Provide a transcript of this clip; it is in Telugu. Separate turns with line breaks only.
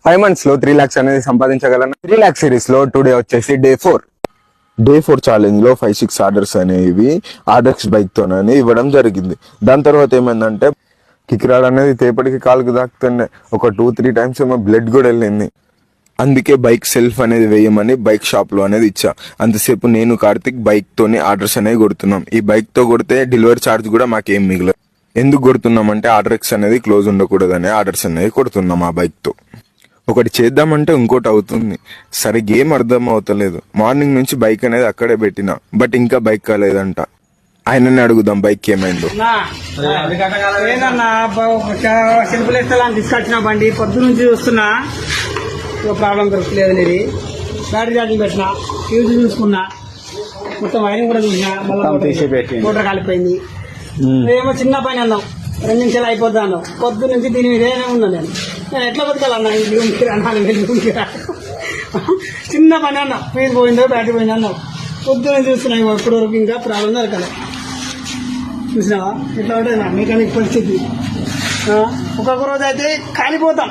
5 months లో 3 lakhs అనేది సంపాదించగలను. 3 lakh సిరీస్ లో టుడే వచ్చేసి డే 4 ఛాలెంజ్ లో 5-6 ఆర్డర్స్ అనేవి ఆర్డర్స్ బైక్ తోనే ఇవ్వడం జరిగింది. దాని తర్వాత ఏమైందంటే కిక్రాడ్ అనేది తేపటికి కాలుకు దాకుతుండే. ఒక 2-3 times ఏమో బ్లడ్ కూడా వెళ్ళింది. అందుకే బైక్ సెల్ఫ్ అనేది వేయమని బైక్ షాప్ లో అనేది ఇచ్చా. అంతసేపు నేను కార్తిక్ బైక్ తోనే ఆర్డర్స్ అనేవి కొడుతున్నాం. ఈ బైక్ తో కొడితే డెలివరీ ఛార్జ్ కూడా మాకేం మిగలదు. ఎందుకు కొడుతున్నామంటే ఆర్డర్స్ అనేది క్లోజ్ ఉండకూడదని ఆర్డర్స్ అనేవి కొడుతున్నాం ఆ బైక్ తో. ఒకటి చేద్దామంటే ఇంకోటి అవుతుంది. సరిగ్గా ఏం అర్థం అవుతలేదు. మార్నింగ్ నుంచి బైక్ అనేది అక్కడే పెట్టినా, బట్ ఇంకా బైక్ కాలేదంట. ఆయనని అడుగుదాం బైక్ ఏమైందో.
సింపుల్ ఇస్తాను తీసుకొచ్చిన బండి పొద్దు నుంచి చూస్తున్నా, ప్రాబ్లం దొరకలేదు. ఇది బ్యాటరీ ఛార్జింగ్ పెట్టినా, ఫ్యూజ్ చూసుకున్నా, మొత్తం వైరింగ్ కూడా చూసినా, మళ్ళీ మోటార్ కాలిపోయింది. ఏమో చిన్న పని అన్నాం, 2 నిమిషాలు అయిపోద్దా అన్నాం. పొద్దు నుంచి దీని మీదే ఉన్నాను. నేను ఎట్లా బతకాలన్నా చిన్న పని అన్నా, ఫ్యూజ్ పోయిందో బ్యాటరీ పోయిందో అన్నాం. పొద్దున చూస్తున్నా ఇప్పటి వరకు ఇంకా ప్రాబ్లం దొరకలే. చూసినావా ఎట్లా ఉంటుంది నా మెకానిక్ పరిస్థితి. ఒక్కొక్క రోజు అయితే కాలిపోతాం.